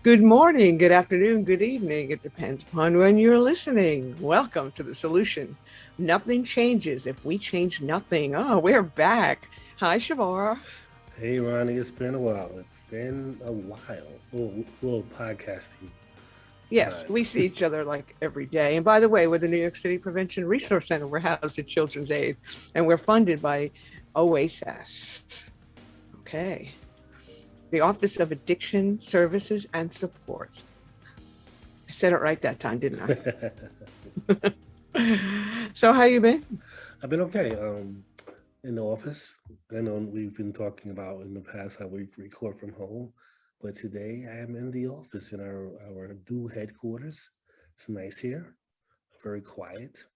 Good morning, good afternoon, good evening. It depends upon when you're listening. Welcome to The Solution. Nothing changes if we change nothing. Oh, we're back. Hi, Chevar. Hey, Ronnie, it's been a while. It's been a while. Well, podcasting Yes, time. we see each other like every day. And by the way, we're the New York City Prevention Resource Center. We're housed at Children's Aid, and we're funded by OASAS. Okay. The Office of Addiction Services and Support. I said it right that time, didn't I? So how you been? I've been okay. In the office. I know we've been talking about in the past how we record from home, but today I am in the office in our new headquarters. It's nice here, very quiet.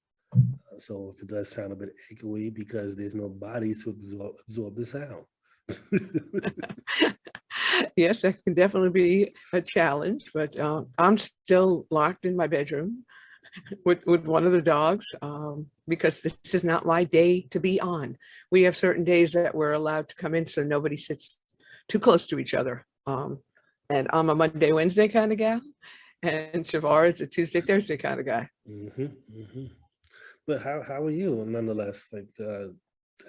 So if it does sound a bit echoey because there's no bodies to absorb the sound. Yes, that can definitely be a challenge, but I'm still locked in my bedroom with one of the dogs because this is not my day to be on. We have certain days that we're allowed to come in so nobody sits too close to each other. And I'm a Monday, Wednesday kind of gal, and Shavar is a Tuesday, Thursday kind of guy. hmm hmm But how are you nonetheless?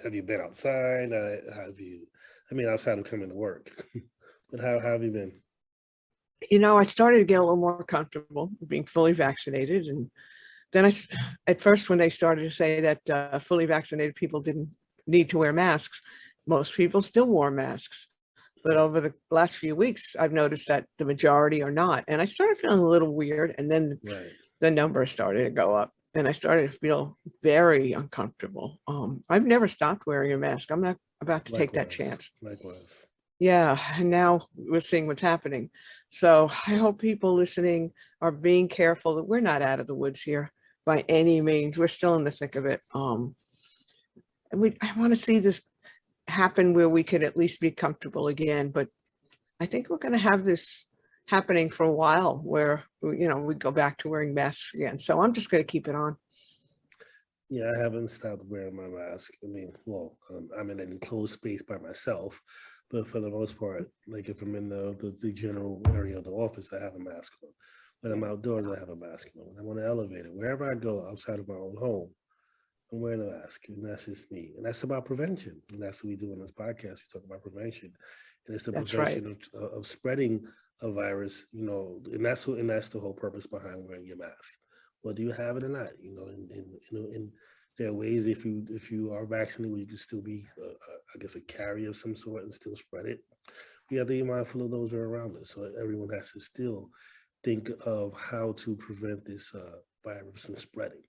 Have you been outside? Have you? I mean, outside of coming to work, but how have you been? I started to get a little more comfortable being fully vaccinated. And then at first, when they started to say that fully vaccinated people didn't need to wear masks, most people still wore masks. But over the last few weeks, I've noticed that the majority are not. And I started feeling a little weird. And then Right. the numbers started to go up. And I started to feel very uncomfortable. I've never stopped wearing a mask. I'm not about to take that Likewise. chance. Likewise. Yeah, and now we're seeing what's happening. So I hope people listening are being careful that we're not out of the woods here by any means. We're still in the thick of it. And I want to see this happen where we could at least be comfortable again. But I think we're going to have this happening for a while where, we go back to wearing masks again. So I'm just going to keep it on. Yeah, I haven't stopped wearing my mask. I mean, I'm in an enclosed space by myself, but for the most part, like if I'm in the general area of the office, I have a mask on. When I'm outdoors, I have a mask on. When I'm on the elevator, wherever I go outside of my own home, I'm wearing a mask, and that's just me. And that's about prevention. And that's what we do on this podcast. We talk about prevention, and it's the That's right. prevention of spreading a virus. And that's the whole purpose behind wearing your mask. Whether you have it or not, and there are ways if you are vaccinated, where you can still be, I guess, a carrier of some sort and still spread it. We have to be mindful of those who are around us. So everyone has to still think of how to prevent this virus from spreading.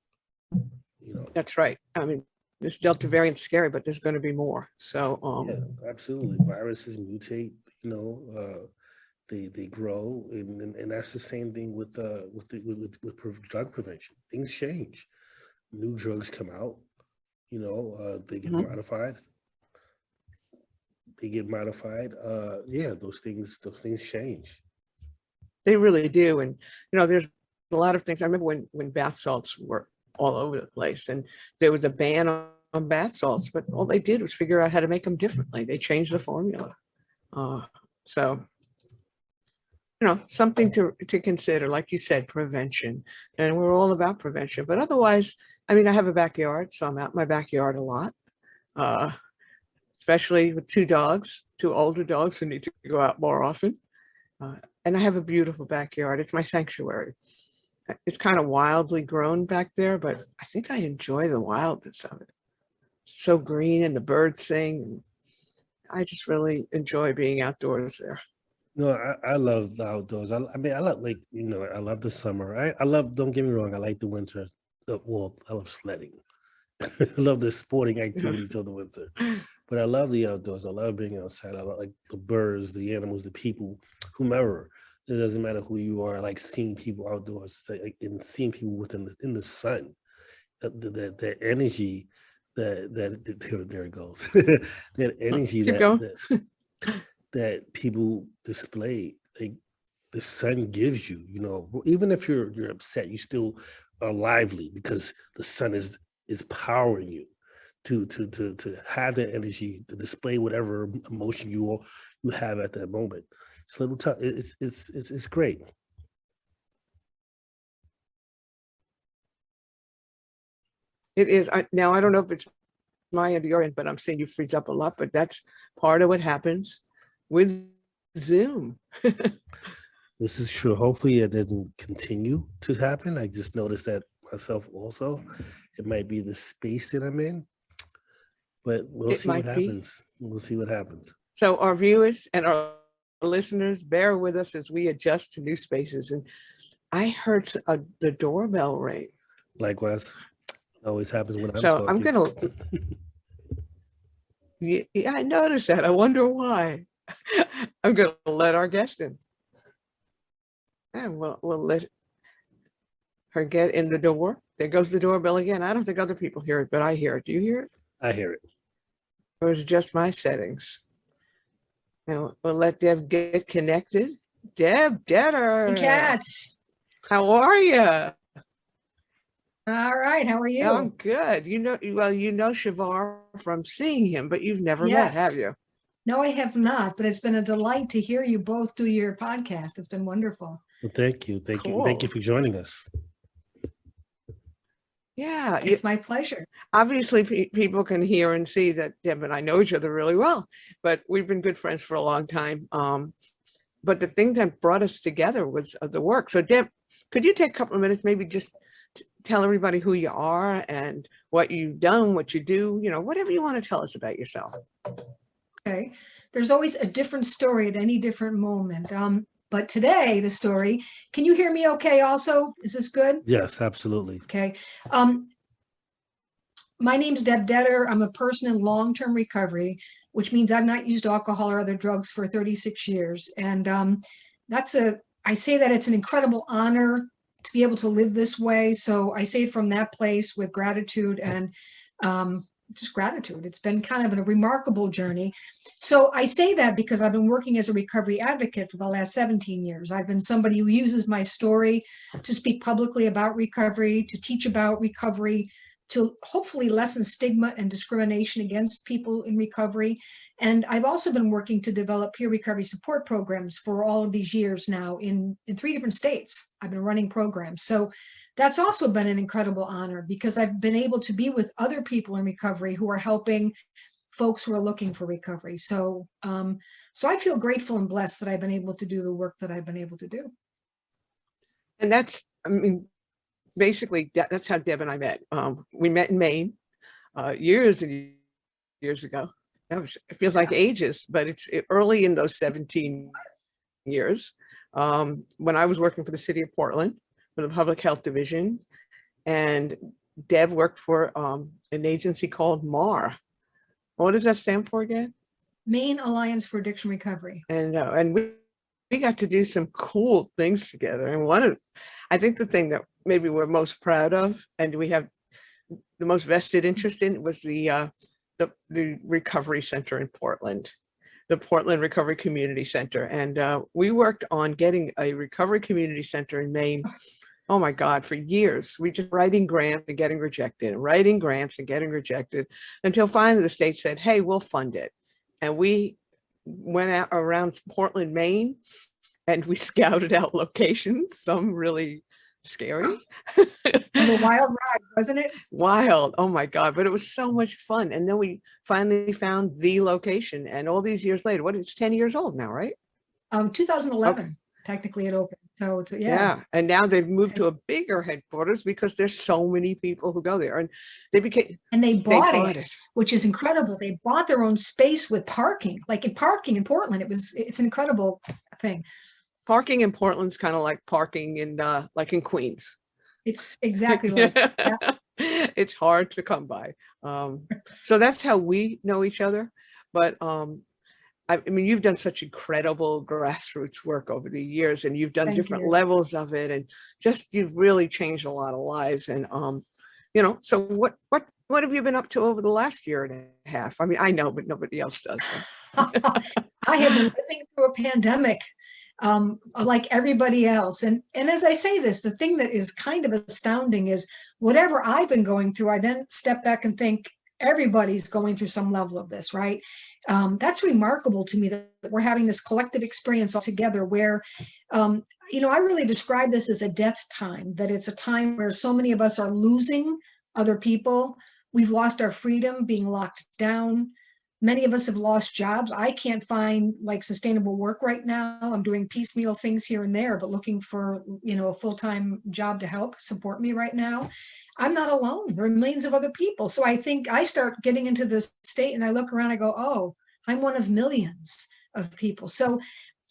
You know, That's right. I mean, this Delta variant's scary, but there's going to be more. So, Yeah, absolutely. Viruses mutate, they grow, and that's the same thing with drug prevention. Things change. New drugs come out. They get mhm, modified. They get modified. Yeah, those things change. they really do. And, there's a lot of things. I remember when bath salts were all over the place and there was a ban on bath salts, but all they did was figure out how to make them differently. They changed the formula. Uh, so, something to consider, like you said, prevention. And we're all about prevention. But otherwise, I mean, I have a backyard, so I'm out in my backyard a lot. Uh, Especially with two dogs, two older dogs who need to go out more often. Uh, and I have a beautiful backyard. It's my sanctuary. It's kind of wildly grown back there, but I think I enjoy the wildness of it. It's so green and the birds sing. And I just really enjoy being outdoors there. No, I love the outdoors. I mean, I love I love the summer. I love. Don't get me wrong. I like the winter. Well, I love sledding. I love the sporting activities of the winter. But I love the outdoors. I love being outside. I like the birds, the animals, the people, whomever. It doesn't matter who you are. I like seeing people outdoors, and seeing people in the sun. That energy, there it goes. That energy Keep going. that people display, like the sun gives you. Even if you're upset, you still are lively because the sun is powering you to have that energy to display whatever emotion you have at that moment. It's a little tough. It's great. It is. Now, I don't know if it's my end or your end, but I'm saying you freeze up a lot, but that's part of what happens with Zoom. This is true. Hopefully it doesn't continue to happen. I just noticed that myself also. It might be the space that I'm in, but we'll It see what might be. happens. We'll see what happens. So our viewers and our listeners, bear with us as we adjust to new spaces. And I heard the doorbell ring. Likewise, it always happens when I'm So I'm talking. gonna, yeah, I noticed that. I wonder why. I'm gonna let our guest in. And we'll let her get in the door. There goes the doorbell again. I don't think other people hear it, but I hear it. Do you hear it? I hear it. Or is it just my settings? Now we'll let Deb get connected. Deb Dettor. Cats. How are you? All right. How are you? I'm good. You know Chevar from seeing him, but you've never met, have Yes. you? No, I have not, but it's been a delight to hear you both do your podcast. It's been wonderful. Well, thank you. Thank you. Cool. Thank you for joining us. Yeah. It's my pleasure. Obviously, people can hear and see that Deb and I know each other really well, but we've been good friends for a long time. But the thing that brought us together was the work. So Deb, could you take a couple of minutes, maybe just tell everybody who you are and what you've done, what you do, whatever you want to tell us about yourself. Okay. There's always a different story at any different moment. But today, the story, can you hear me okay also? Is this good? Yes, absolutely. Okay. My name's Deb Dettor. I'm a person in long-term recovery, which means I've not used alcohol or other drugs for 36 years. And I say that it's an incredible honor to be able to live this way. So I say it from that place with gratitude and just gratitude. It's been kind of a remarkable journey. So I say that because I've been working as a recovery advocate for the last 17 years. I've been somebody who uses my story to speak publicly about recovery, to teach about recovery, to hopefully lessen stigma and discrimination against people in recovery. And I've also been working to develop peer recovery support programs for all of these years now in 3 different states. I've been running programs. So that's also been an incredible honor because I've been able to be with other people in recovery who are helping folks who are looking for recovery. So, so I feel grateful and blessed that I've been able to do the work that I've been able to do. And basically that's how Deb and I met. We met in Maine years and years ago. It feels like ages, but it's early in those 17 years when I was working for the city of Portland for the public health division, and Deb worked for an agency called MAR. What does that stand for again? Maine Alliance for Addiction Recovery. And we got to do some cool things together. And I think the thing that maybe we're most proud of, and we have the most vested interest in, was the recovery center in Portland, the Portland Recovery Community Center. And we worked on getting a recovery community center in Maine. Oh my God, for years. We just writing grants and getting rejected, writing grants and getting rejected, until finally the state said, hey, we'll fund it. And we went out around Portland, Maine, and we scouted out locations, some really scary. It was a wild ride, wasn't it? Wild. Oh my God. But it was so much fun. And then we finally found the location. And all these years later, it's 10 years old now, right? 2011, Okay. Technically it opened. So it's, Yeah. And now they've moved to a bigger headquarters because there's so many people who go there. And they bought it, which is incredible. They bought their own space with parking, parking in Portland. It's an incredible thing. Parking in Portland's kind of like parking in in Queens. It's exactly like that. It's hard to come by. So that's how we know each other. But you've done such incredible grassroots work over the years, and you've done different levels of it, and you've really changed a lot of lives. And so what have you been up to over the last year and a half? I know, but nobody else does. I have been living through a pandemic. Like everybody else. And as I say this, the thing that is kind of astounding is whatever I've been going through, I then step back and think everybody's going through some level of this, right? That's remarkable to me that we're having this collective experience all together where, I really describe this as a death time, that it's a time where so many of us are losing other people. We've lost our freedom, being locked down. Many of us have lost jobs. I can't find like sustainable work right now. I'm doing piecemeal things here and there, but looking for, a full-time job to help support me right now. I'm not alone. There are millions of other people. So I think I start getting into this state and I look around, I go, oh, I'm one of millions of people. So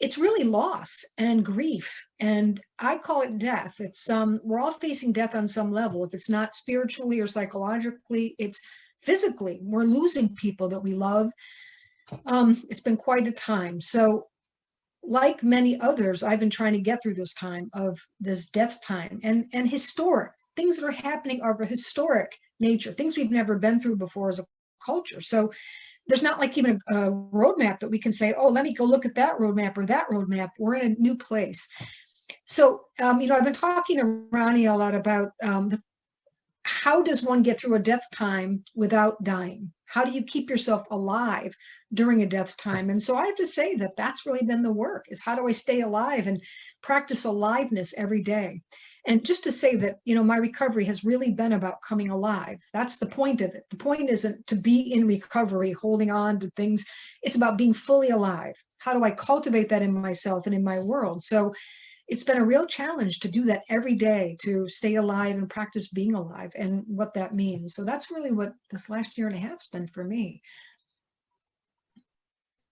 it's really loss and grief. And I call it death. It's we're all facing death on some level. If it's not spiritually or psychologically, it's physically. We're losing people that we love. It's been quite a time. So like many others, I've been trying to get through this time of this death time and historic things that are happening are of a historic nature, things we've never been through before as a culture. So there's not like even a roadmap that we can say, oh, let me go look at that roadmap or that roadmap. We're in a new place. So, I've been talking to Ronni a lot about how does one get through a death time without dying? How do you keep yourself alive during a death time? And so I have to say that that's really been the work, is how do I stay alive and practice aliveness every day? And just to say that, my recovery has really been about coming alive. That's the point of it. The point isn't to be in recovery, holding on to things. It's about being fully alive. How do I cultivate that in myself and in my world? So it's been a real challenge to do that every day, to stay alive and practice being alive and what that means. So that's really what this last year and a half's been for me.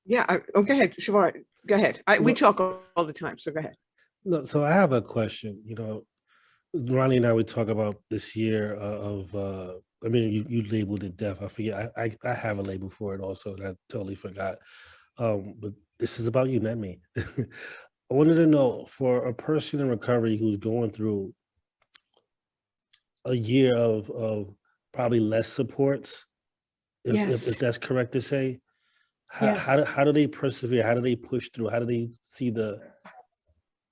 Yeah. Go ahead, Chevar. Go ahead. We talk all the time, so go ahead. No, so I have a question. Ronnie and I would talk about this year you labeled it death. I forget. I have a label for it also, and I totally forgot. But this is about you, not me. I wanted to know, for a person in recovery who's going through a year of probably less supports, if that's correct to say, how do they persevere? How do they push through? How do they see the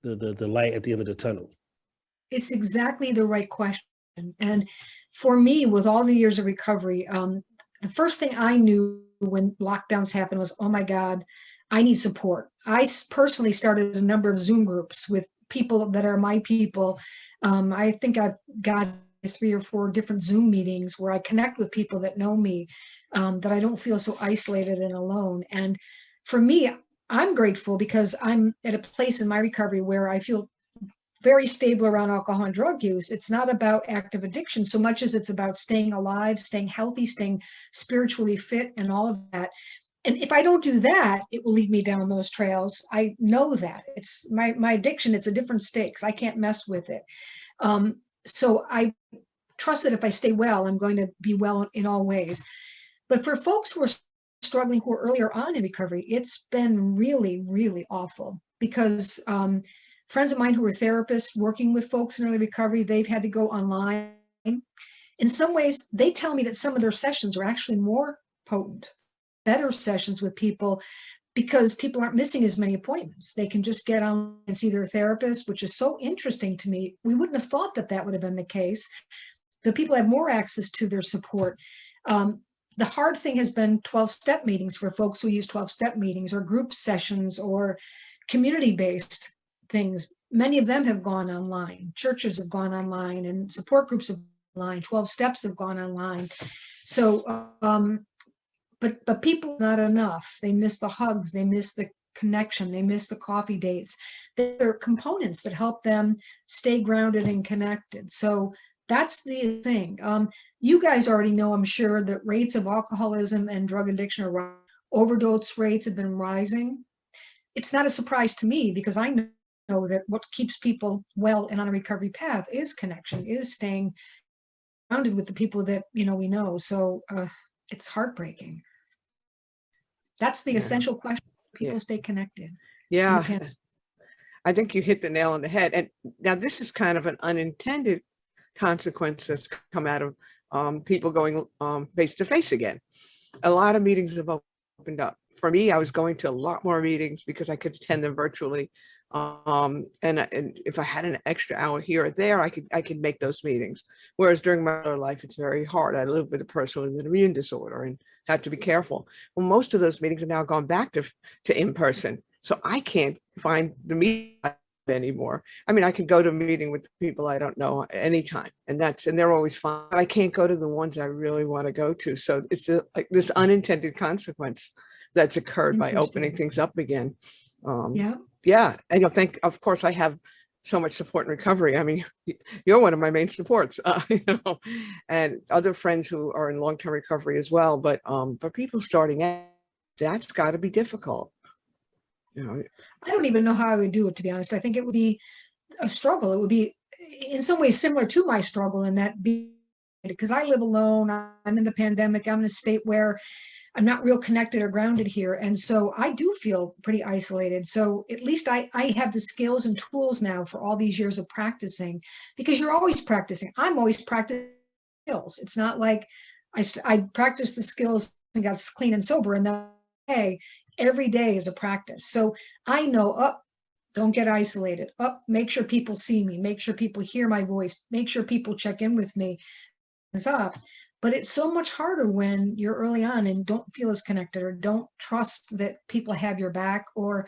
light at the end of the tunnel? It's exactly the right question. And for me, with all the years of recovery, the first thing I knew when lockdowns happened was, oh my God, I need support. I personally started a number of Zoom groups with people that are my people. I think I've got 3 or 4 different Zoom meetings where I connect with people that know me, that I don't feel so isolated and alone. And for me, I'm grateful because I'm at a place in my recovery where I feel very stable around alcohol and drug use. It's not about active addiction so much as it's about staying alive, staying healthy, staying spiritually fit, and all of that. And if I don't do that, it will lead me down those trails. I know that. It's my addiction. It's a different stakes. I can't mess with it. So I trust that if I stay well, I'm going to be well in all ways. But for folks who are struggling, who are earlier on in recovery, it's been really, really awful because friends of mine who are therapists working with folks in early recovery, they've had to go online. In some ways, they tell me that some of their sessions are actually more potent, better sessions with people because people aren't missing as many appointments. They can just get on and see their therapist, which is so interesting to me. We wouldn't have thought that that would have been the case, but people have more access to their support. The hard thing has been 12-step meetings for folks who use 12-step meetings or group sessions or community-based things. Many of them have gone online. Churches have gone online and support groups have gone online. 12 steps have gone online. So, but people, not enough. They miss the hugs. They miss the connection. They miss the coffee dates. There are components that help them stay grounded and connected. So that's the thing. You guys already know, I'm sure, that rates of alcoholism and drug addiction are rising. Overdose rates have been rising. It's not a surprise to me because I know that what keeps people well and on a recovery path is connection, is staying grounded with the people that we know. So it's heartbreaking. That's the essential question. People stay connected. Yeah, I think you hit the nail on the head. And now this is kind of an unintended consequence that's come out of people going face to face again. A lot of meetings have opened up. For me, I was going to a lot more meetings because I could attend them virtually. And if I had an extra hour here or there, I could make those meetings. Whereas during my other life, it's very hard. I live with a person with an immune disorder and have to be careful. Well, most of those meetings are now gone back to in person. So I can't find the meeting anymore. I mean, I can go to a meeting with people I don't know anytime, and they're always fine. But I can't go to the ones I really want to go to. So it's like this unintended consequence that's occurred by opening things up again. Yeah. Yeah. And you'll think, of course, I have so much support in recovery. I mean, you're one of my main supports, and other friends who are in long-term recovery as well. But for people starting out, that's got to be difficult. I don't even know how I would do it, to be honest. I think it would be a struggle. It would be in some ways similar to my struggle in that because I live alone. I'm in the pandemic. I'm in a state where I'm not real connected or grounded here. And so I do feel pretty isolated. So at least I have the skills and tools now for all these years of practicing, because you're always practicing. I'm always practicing skills. It's not like I practiced the skills and got clean and sober and then, hey, every day is a practice. So I know, don't get isolated. Make sure people see me. Make sure people hear my voice. Make sure people check in with me. It's up. But it's so much harder when you're early on and don't feel as connected or don't trust that people have your back or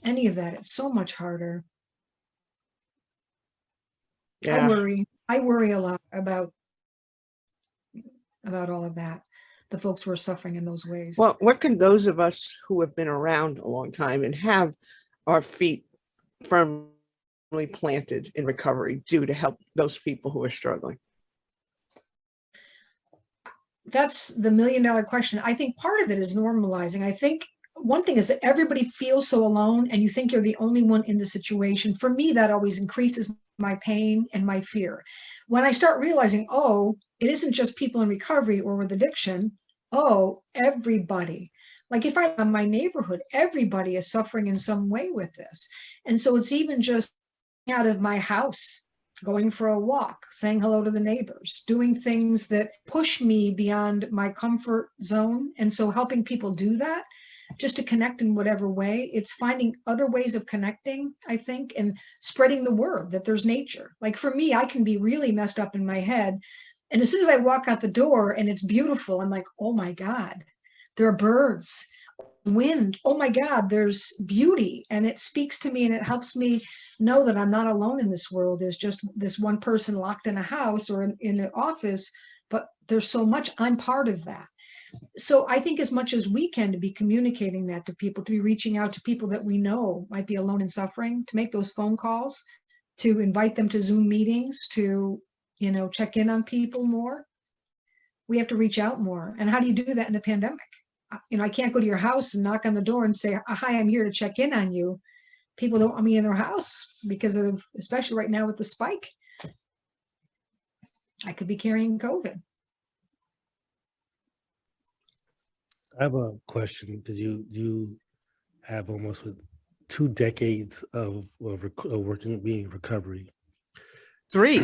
any of that. It's so much harder. Yeah. I worry a lot about all of that. The folks who are suffering in those ways. Well, what can those of us who have been around a long time and have our feet firmly planted in recovery do to help those people who are struggling? That's the $1 million question. I think part of it is normalizing. I think one thing is that everybody feels so alone and you think you're the only one in the situation. For me, that always increases my pain and my fear. When I start realizing, it isn't just people in recovery or with addiction. Everybody. Like if I'm in my neighborhood, everybody is suffering in some way with this. And so it's even just out of my house, going for a walk, saying hello to the neighbors, doing things that push me beyond my comfort zone. And so helping people do that, just to connect in whatever way, it's finding other ways of connecting, I think, and spreading the word that there's nature. Like for me, I can be really messed up in my head. And as soon as I walk out the door and it's beautiful, I'm like, oh my God, there are birds, wind. Oh my God, there's beauty. And it speaks to me and it helps me know that I'm not alone in this world as just this one person locked in a house or in an office, but there's so much. I'm part of that. So I think as much as we can to be communicating that to people, to be reaching out to people that we know might be alone and suffering, to make those phone calls, to invite them to Zoom meetings, to, check in on people more. We have to reach out more. And how do you do that in a pandemic? I can't go to your house and knock on the door and say, hi, I'm here to check in on you. People don't want me in their house because of, especially right now with the spike, I could be carrying COVID. I have a question because you have almost 2 decades of working, being in recovery. Three.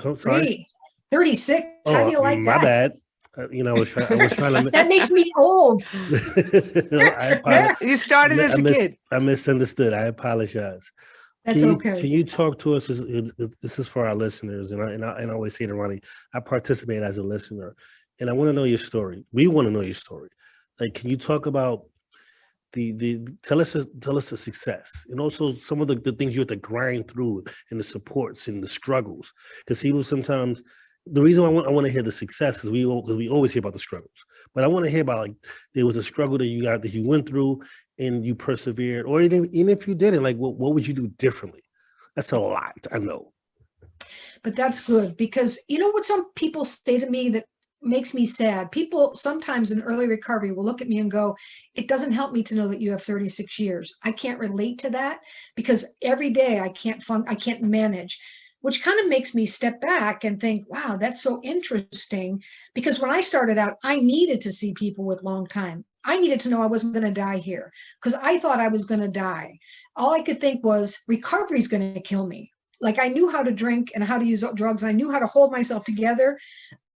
I'm sorry. 36. How do you like my that? bad. I was trying to. That makes me old. I apologize. You started as a kid. I misunderstood. I apologize. That's okay. Can you talk to us? This is for our listeners, and I always say to Ronnie, I participate as a listener, and I want to know your story. We want to know your story. Like, can you talk about tell us the success and also some of the things you have to grind through and the supports and the struggles? Because people sometimes, the reason I want to hear the success is we always hear about the struggles, but I want to hear about, like, there was a struggle that you went through and you persevered, or even if you didn't, like, what would you do differently? That's a lot, I know. But that's good, because you know what some people say to me that makes me sad? People sometimes in early recovery will look at me and go, it doesn't help me to know that you have 36 years. I can't relate to that because every day I can't manage, which kind of makes me step back and think, wow, that's so interesting. Because when I started out, I needed to see people with long time. I needed to know I wasn't going to die here because I thought I was going to die. All I could think was recovery is going to kill me. Like I knew how to drink and how to use drugs. I knew how to hold myself together.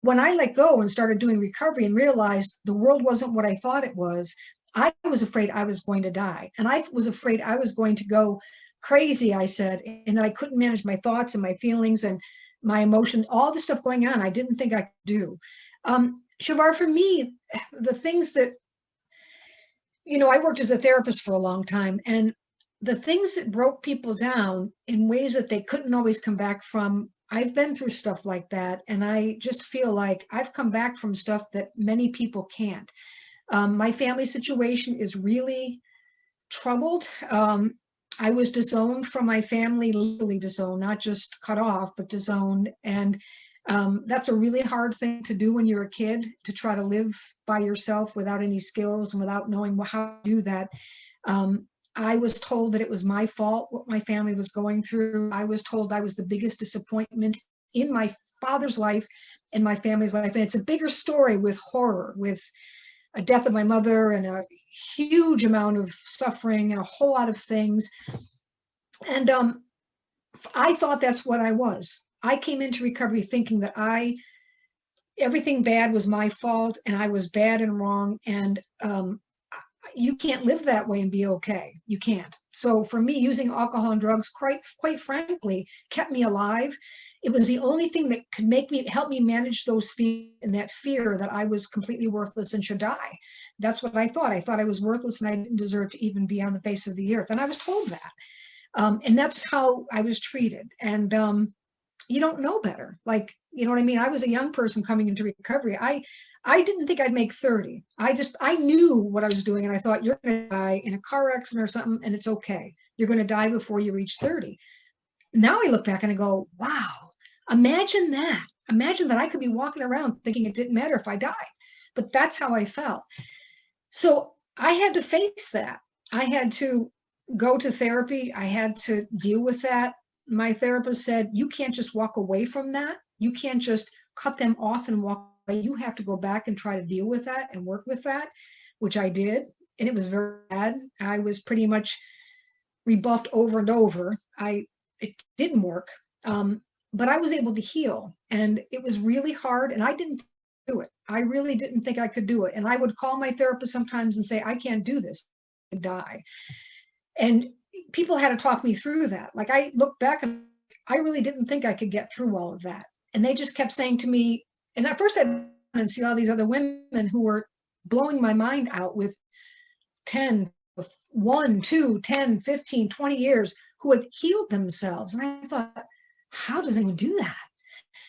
When I let go and started doing recovery and realized the world wasn't what I thought it was, I was afraid I was going to die. And I was afraid I was going to go crazy, I said, and that I couldn't manage my thoughts and my feelings and my emotion, all the stuff going on I didn't think I could do. Shavar, for me, the things that, I worked as a therapist for a long time, and the things that broke people down in ways that they couldn't always come back from, I've been through stuff like that. And I just feel like I've come back from stuff that many people can't. My family situation is really troubled. I was disowned from my family, literally disowned, not just cut off, but disowned. And that's a really hard thing to do when you're a kid, to try to live by yourself without any skills and without knowing how to do that. I was told that it was my fault what my family was going through. I was told I was the biggest disappointment in my father's life and my family's life. And it's a bigger story with horror, with a death of my mother and a huge amount of suffering and a whole lot of things. And I thought that's what I was. I came into recovery thinking that everything bad was my fault and I was bad and wrong. And you can't live that way and be okay. You can't. So for me, using alcohol and drugs, quite frankly, kept me alive. It was the only thing that could help me manage those feelings and that fear that I was completely worthless and should die. That's what I thought. I thought I was worthless and I didn't deserve to even be on the face of the earth. And I was told that. And that's how I was treated. And you don't know better. Like, you know what I mean? I was a young person coming into recovery. I didn't think I'd make 30. I knew what I was doing. And I thought, you're going to die in a car accident or something, and it's okay. You're going to die before you reach 30. Now I look back and I go, wow, imagine that. Imagine that I could be walking around thinking it didn't matter if I died. But that's how I felt. So I had to face that. I had to go to therapy. I had to deal with that. My therapist said, you can't just walk away from that. You can't just cut them off and walk away. You have to go back and try to deal with that and work with that, which I did. And it was very bad. I was pretty much rebuffed over and over. It didn't work, but I was able to heal. And it was really hard, and I didn't do it. I really didn't think I could do it. And I would call my therapist sometimes and say, I can't do this. I die. And people had to talk me through that. Like, I look back and I really didn't think I could get through all of that. And they just kept saying to me, and at first I'd see all these other women who were blowing my mind out with 10, 1, 2, 10, 15, 20 years, who had healed themselves. And I thought, how does anyone do that?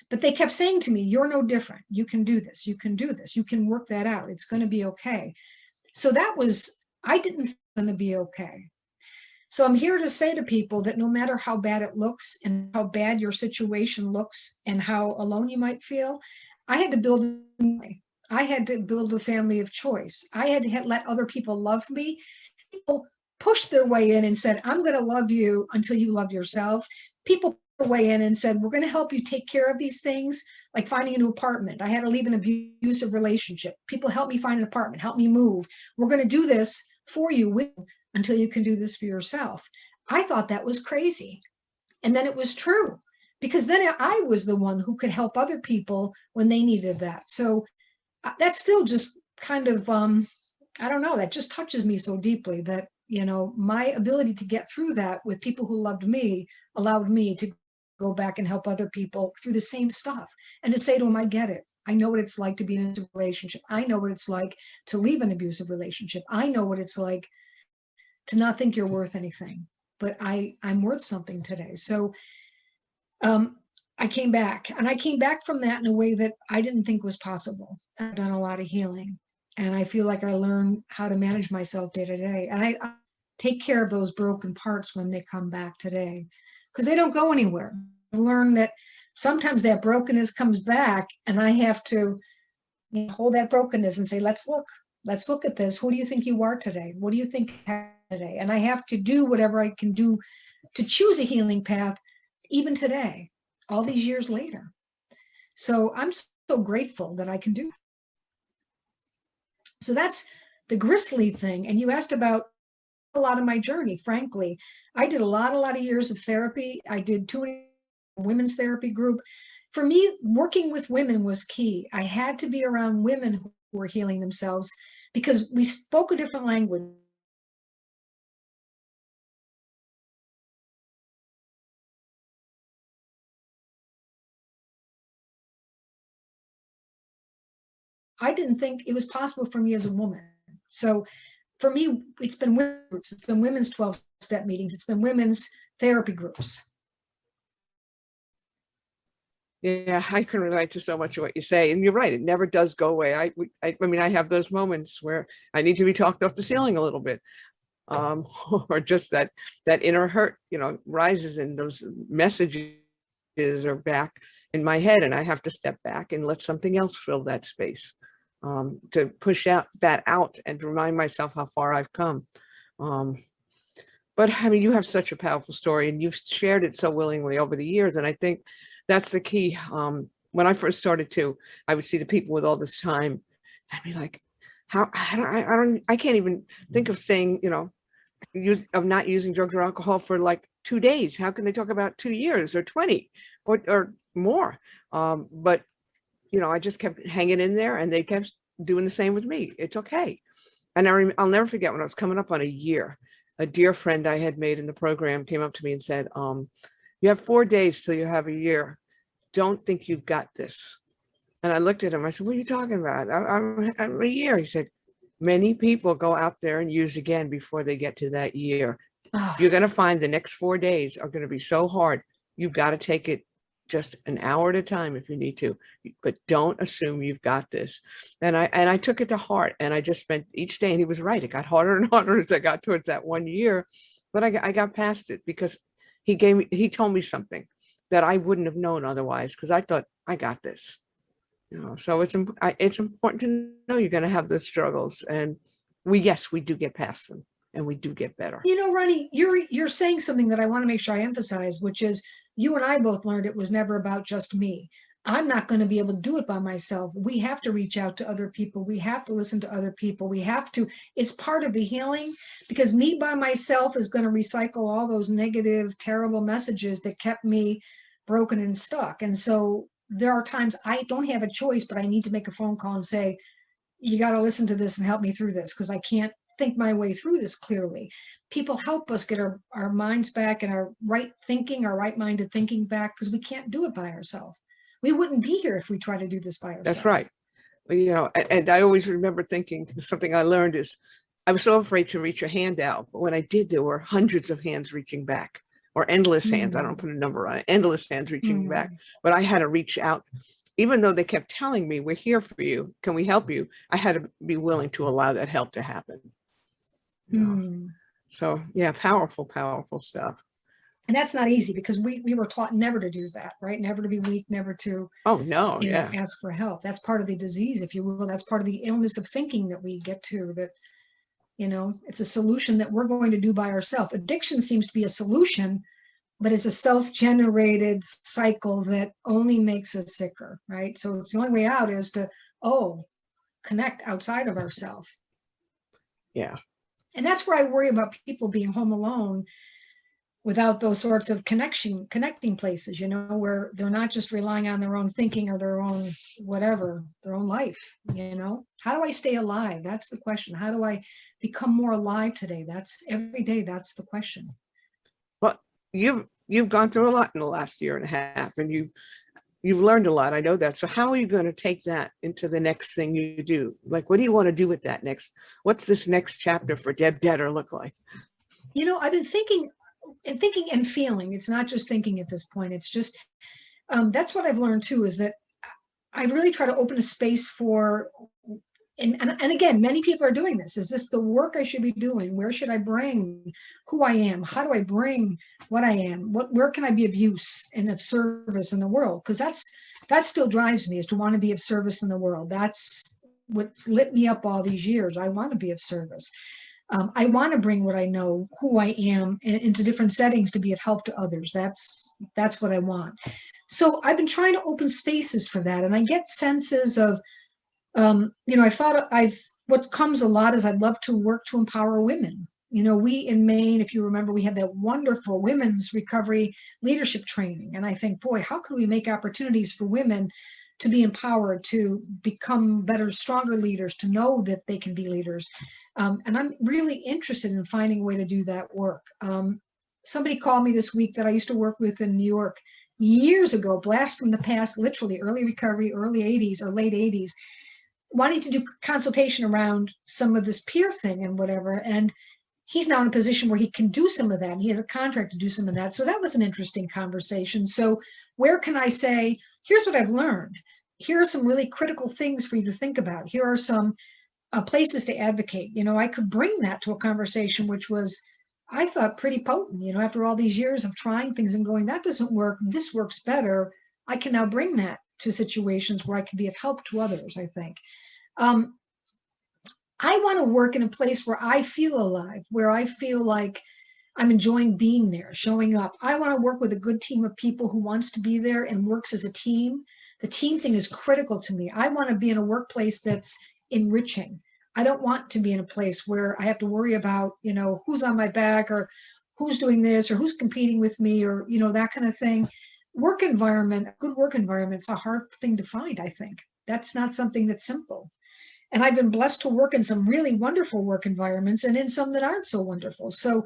But they kept saying to me, you're no different. You can do this. You can do this. You can work that out. It's going to be okay. So I didn't think it was going to be okay. So I'm here to say to people that no matter how bad it looks and how bad your situation looks and how alone you might feel, I had to build a family. I had to build a family of choice. I had to let other people love me. People pushed their way in and said, I'm going to love you until you love yourself. People pushed their way in and said, we're going to help you take care of these things, like finding a new apartment. I had to leave an abusive relationship. People helped me find an apartment, help me move. We're going to do this for you until you can do this for yourself. I thought that was crazy. And then it was true, because then I was the one who could help other people when they needed that. So that's still just kind of, I don't know, that just touches me so deeply that, my ability to get through that with people who loved me allowed me to go back and help other people through the same stuff and to say to them, I get it. I know what it's like to be in a relationship. I know what it's like to leave an abusive relationship. I know what it's like to not think you're worth anything, but I'm worth something today. So I came back, and I came back from that in a way that I didn't think was possible. I've done a lot of healing, and I feel like I learned how to manage myself day to day. And I take care of those broken parts when they come back today, because they don't go anywhere. I learned that sometimes that brokenness comes back, and I have to hold that brokenness and say, let's look at this. Who do you think you are today? What do you think today? And I have to do whatever I can do to choose a healing path, even today, all these years later. So I'm so grateful that I can do. So that's the gristly thing. And you asked about a lot of my journey. Frankly, I did a lot of years of therapy. I did 2 women's therapy group. For me, working with women was key. I had to be around women who were healing themselves because we spoke a different language. I didn't think it was possible for me as a woman. So for me, it's been women's groups, it's been women's 12-step meetings, it's been women's therapy groups. Yeah, I can relate to so much of what you say, and you're right. It never does go away. I mean, I have those moments where I need to be talked off the ceiling a little bit, or just that inner hurt, rises, and those messages are back in my head, and I have to step back and let something else fill that space, to push that out and to remind myself how far I've come. But I mean, you have such a powerful story, and you've shared it so willingly over the years, and I think that's the key. When I first started too, I would see the people with all this time, and be like, I can't even think of saying, of not using drugs or alcohol for like 2 days. How can they talk about 2 years or 20 or more? But I just kept hanging in there, and they kept doing the same with me. It's okay. And I'll never forget when I was coming up on a year, a dear friend I had made in the program came up to me and said, you have 4 days till you have a year. Don't think you've got this. And I looked at him. I said, what are you talking about? I'm a year. He said, many people go out there and use again before they get to that year. Oh, You're going to find the next 4 days are going to be so hard. You've got to take it just an hour at a time if you need to, but don't assume you've got this. And I took it to heart, and I just spent each day, and he was right. It got harder and harder as I got towards that 1 year, but I got past it because he told me something that I wouldn't have known otherwise, because I thought I got this. So it's important to know you're going to have those struggles, and we do get past them, and we do get better. Ronni, you're saying something that I want to make sure I emphasize, which is you and I both learned it was never about just me. I'm not going to be able to do it by myself. We have to reach out to other people. We have to listen to other people. It's part of the healing, because me by myself is going to recycle all those negative, terrible messages that kept me broken and stuck. And so there are times I don't have a choice, but I need to make a phone call and say, you got to listen to this and help me through this, because I can't think my way through this clearly. People help us get our minds back and our right thinking, our right-minded thinking back, because we can't do it by ourselves. We wouldn't be here if we try to do this by ourselves. That's right. And I always remember thinking, something I learned is I was so afraid to reach a hand out, but when I did, there were hundreds of hands reaching back, or endless hands. I don't put a number on it, endless hands reaching back, but I had to reach out. Even though they kept telling me, we're here for you, can we help you? I had to be willing to allow that help to happen. So yeah, powerful stuff. And that's not easy, because we were taught never to do that, right? Never to be weak, never to ask for help. That's part of the disease, if you will. That's part of the illness of thinking that we get to, that it's a solution that we're going to do by ourselves. Addiction seems to be a solution, but it's a self-generated cycle that only makes us sicker, right? So it's the only way out is to connect outside of ourselves. Yeah. And that's where I worry about people being home alone without those sorts of connecting places, where they're not just relying on their own thinking or their own whatever, their own life. How do I stay alive? That's the question. How do I become more alive today? That's every day. That's the question. Well, you've gone through a lot in the last year and a half, and you've learned a lot. I know that. So how are you going to take that into the next thing you do? Like, what do you want to do with that next? What's this next chapter for Deb Dettor look like? I've been thinking and feeling. It's not just thinking at this point. It's just, that's what I've learned too, is that I really try to open a space for, and again, many people are doing this. Is this the work I should be doing? Where should I bring who I am? How do I bring what I am? Where can I be of use and of service in the world? Because that still drives me, is to want to be of service in the world. That's what's lit me up all these years. I want to be of service. I want to bring what I know, who I am, into different settings to be of help to others. That's what I want. So I've been trying to open spaces for that, and I get senses of, what comes a lot is I'd love to work to empower women. We in Maine, if you remember, we had that wonderful women's recovery leadership training, and I think, boy, how could we make opportunities for women to be empowered, to become better, stronger leaders, to know that they can be leaders. And I'm really interested in finding a way to do that work. Somebody called me this week that I used to work with in New York years ago, blast from the past, literally early recovery, early 80s or late 80s. wanting to do consultation around some of this peer thing and whatever. And he's now in a position where he can do some of that. And he has a contract to do some of that. So that was an interesting conversation. So where can I say, here's what I've learned. Here are some really critical things for you to think about. Here are some places to advocate. I could bring that to a conversation, which was, I thought, pretty potent. After all these years of trying things and going, that doesn't work, this works better. I can now bring that to situations where I can be of help to others, I think. I want to work in a place where I feel alive, where I feel like I'm enjoying being there, showing up. I want to work with a good team of people who wants to be there and works as a team. The team thing is critical to me. I want to be in a workplace that's enriching. I don't want to be in a place where I have to worry about, who's on my back or who's doing this or who's competing with me or, that kind of thing. Work environment, good work environment, it's a hard thing to find, I think. That's not something that's simple. And I've been blessed to work in some really wonderful work environments and in some that aren't so wonderful. So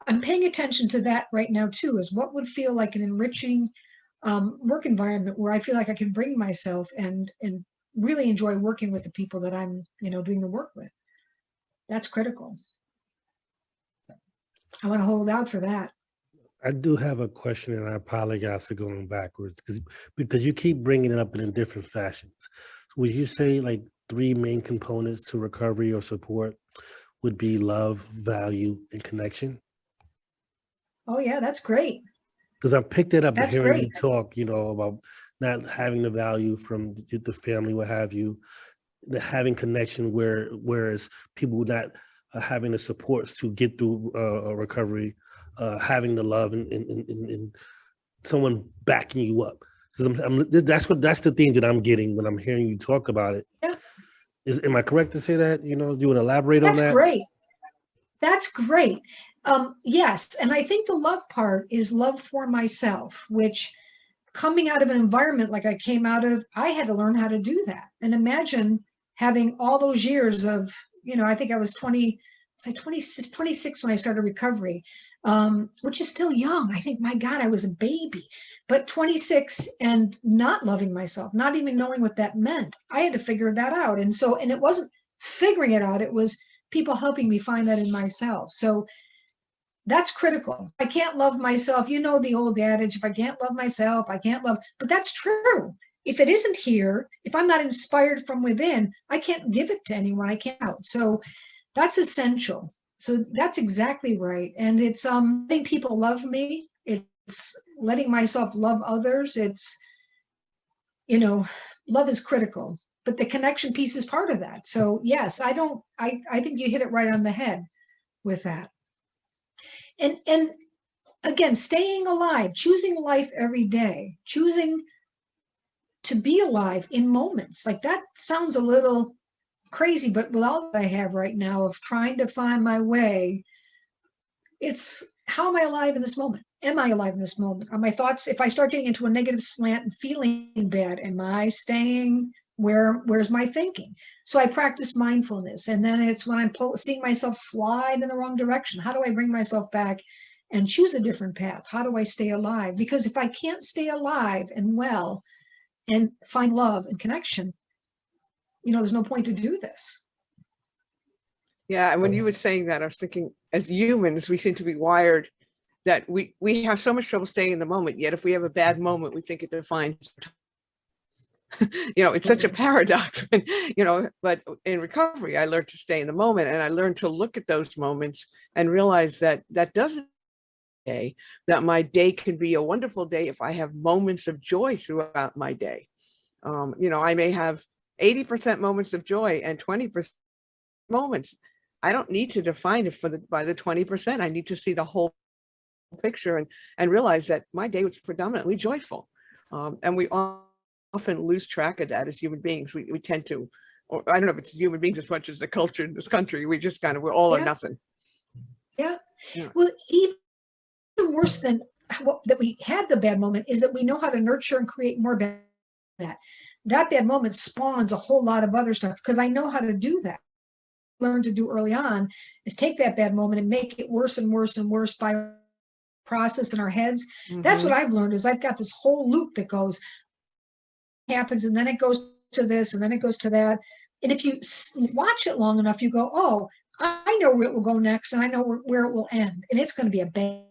I'm paying attention to that right now too, is what would feel like an enriching work environment where I feel like I can bring myself and really enjoy working with the people that I'm, doing the work with. That's critical. I want to hold out for that. I do have a question, and I apologize for going backwards because you keep bringing it up in different fashions. Would you say like 3 main components to recovery or support would be love, value, and connection? Oh yeah, that's great. Because I picked it up That's hearing great. you talk, about not having the value from the family, what have you, the having connection whereas people not having the supports to get through a recovery, having the love and someone backing you up. That's the theme that I'm getting when I'm hearing you talk about it. Yeah. Am I correct to say that? Do you want to elaborate on that? That's great. That's great. Yes. And I think the love part is love for myself, which coming out of an environment like I came out of, I had to learn how to do that. And imagine having all those years of, I think I was 26 when I started recovery, which is still young. I think, my God, I was a baby, but 26 and not loving myself, not even knowing what that meant. I had to figure that out. And it wasn't figuring it out. It was people helping me find that in myself. So that's critical. I can't love myself. The old adage, if I can't love myself, I can't love, but that's true. If it isn't here, if I'm not inspired from within, I can't give it to anyone. I can't. So that's essential. So that's exactly right. And it's letting people love me. It's letting myself love others. It's, love is critical, but the connection piece is part of that. So yes, I think you hit it right on the head with that. And again, staying alive, choosing life every day, choosing to be alive in moments. Like that sounds a little crazy, but with all that I have right now of trying to find my way, it's how am I alive in this moment? Am I alive in this moment? Are my thoughts, if I start getting into a negative slant and feeling bad, am I staying where's my thinking? So I practice mindfulness. And then it's when I'm seeing myself slide in the wrong direction. How do I bring myself back and choose a different path? How do I stay alive? Because if I can't stay alive and well and find love and connection, there's no point to do this. Yeah. And when you were saying that, I was thinking, as humans, we seem to be wired that we have so much trouble staying in the moment. Yet if we have a bad moment, we think it defines it's such a paradox, but in recovery, I learned to stay in the moment, and I learned to look at those moments and realize that doesn't mean that my day can be a wonderful day if I have moments of joy throughout my day. I may have 80% moments of joy and 20% moments. I don't need to define it by the 20%. I need to see the whole picture and realize that my day was predominantly joyful. And we often lose track of that as human beings. We tend to, or I don't know if it's human beings as much as the culture in this country, we just we're all or nothing. Yeah. Well, even worse than that we had the bad moment is that we know how to nurture and create more bad. That bad moment spawns a whole lot of other stuff because I know how to do that. Learn to do early on is take that bad moment and make it worse and worse and worse by process in our heads. Mm-hmm. That's what I've learned is I've got this whole loop that goes happens and then it goes to this and then it goes to that. And if you watch it long enough, you go, oh, I know where it will go next, and I know where it will end. And it's going to be a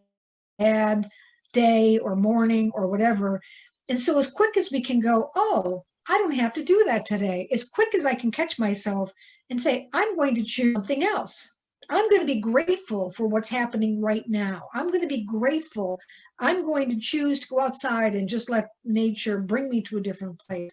bad day or morning or whatever. And so as quick as we can go, oh, I don't have to do that today. As quick as I can catch myself and say, I'm going to choose something else. I'm going to be grateful for what's happening right now. I'm going to be grateful. I'm going to choose to go outside and just let nature bring me to a different place.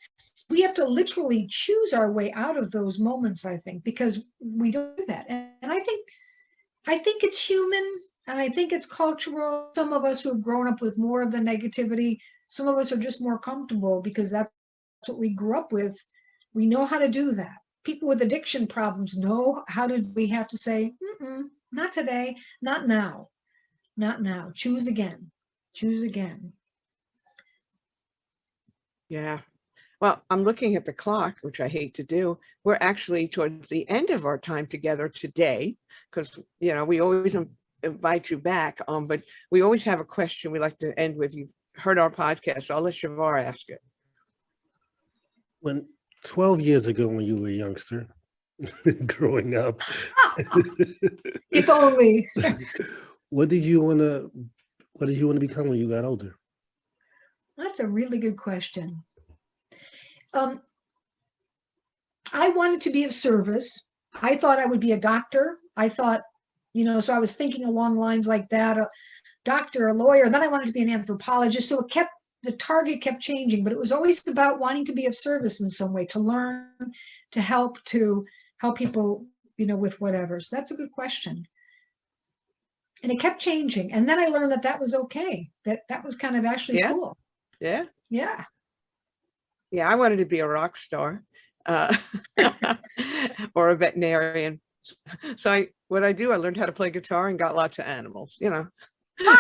We have to literally choose our way out of those moments, I think, because we don't do that. And I think it's human, and I think it's cultural. Some of us who have grown up with more of the negativity, some of us are just more comfortable because that's what we grew up with. We know how to do that. People with addiction problems know how to, we have to say, not today, not now, not now. Choose again, choose again. Yeah. Well, I'm looking at the clock, which I hate to do. We're actually towards the end of our time together today, because, we always invite you back, but we always have a question we like to end with. You heard our podcast, so I'll let Chevar ask it. When 12 years ago, when you were a youngster, growing up, if only. what did you want to become when you got older? That's a really good question. I wanted to be of service. I thought I would be a doctor. I thought, so I was thinking along lines like that, a doctor, a lawyer, and then I wanted to be an anthropologist. So the target kept changing, but it was always about wanting to be of service in some way, to learn, to help people, with whatever. So that's a good question. And it kept changing. And then I learned that was okay. That was kind of actually cool. Yeah. Yeah. Yeah. I wanted to be a rock star, or a veterinarian. So I learned how to play guitar and got lots of animals,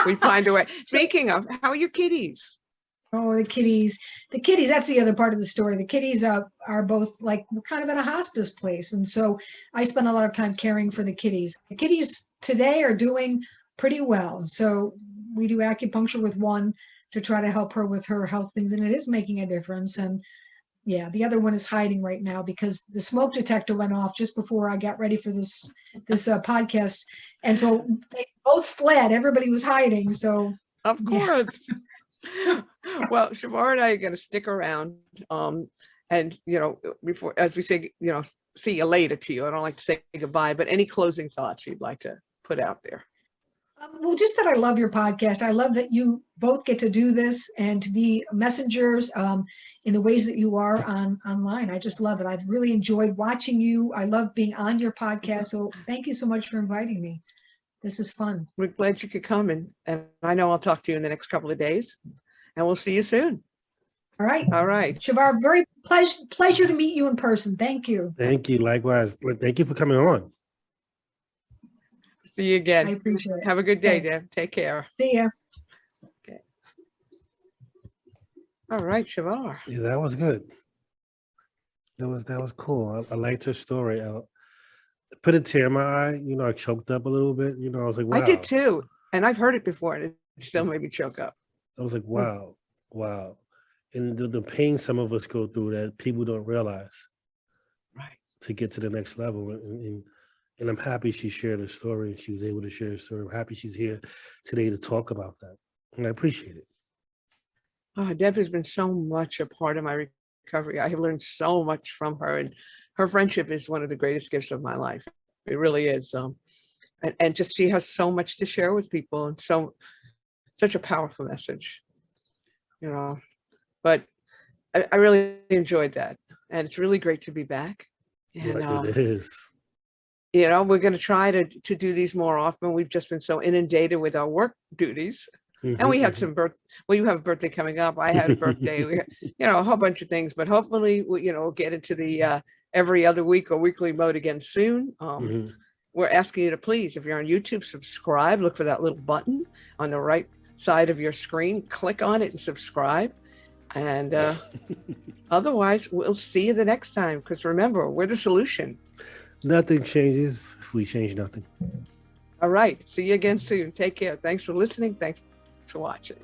we find a way. Speaking of, how are your kitties? Oh, the kitties, that's the other part of the story. The kitties are both we're kind of in a hospice place. And so I spend a lot of time caring for the kitties. The kitties today are doing pretty well. So we do acupuncture with one to try to help her with her health things. And it is making a difference. And yeah, the other one is hiding right now because the smoke detector went off just before I got ready for this podcast. And so they both fled. Everybody was hiding. So of course. Yeah. Well, Chevar and I are going to stick around. And, before, as we say, see you later to you. I don't like to say goodbye, but any closing thoughts you'd like to put out there? Well, just that I love your podcast. I love that you both get to do this and to be messengers in the ways that you are online. I just love it. I've really enjoyed watching you. I love being on your podcast. So thank you so much for inviting me. This is fun. We're glad you could come, and I know I'll talk to you in the next couple of days, and we'll see you soon. All right. All right. Chevar, very pleasure to meet you in person. Thank you. Thank you. Likewise. Thank you for coming on. See you again. I appreciate it. Have a good day, Deb. Take care. See ya. Okay. All right, Chevar. Yeah, that was good. That was cool. I liked her story. I put a tear in my eye. I choked up a little bit. I was like, wow. I did too. And I've heard it before, and it still made me choke up. I was like, wow. And the pain some of us go through that people don't realize. Right. To get to the next level. And I'm happy she shared her story and she was able to share her story. I'm happy she's here today to talk about that. And I appreciate it. Oh, Deb has been so much a part of my recovery. I have learned so much from her, and her friendship is one of the greatest gifts of my life. It really is. And just she has so much to share with people, and such a powerful message, But I really enjoyed that, and it's really great to be back. And it is. We're going to try to do these more often. We've just been so inundated with our work duties. And we had some you have a birthday coming up. I had a birthday, we had, a whole bunch of things, but hopefully, we'll get into the every other week or weekly mode again soon. We're asking you to please, if you're on YouTube, subscribe, look for that little button on the right side of your screen, click on it and subscribe. And otherwise, we'll see you the next time. Because remember, we're the solution. Nothing changes if we change nothing. All right. See you again soon. Take care. Thanks for listening. Thanks for watching.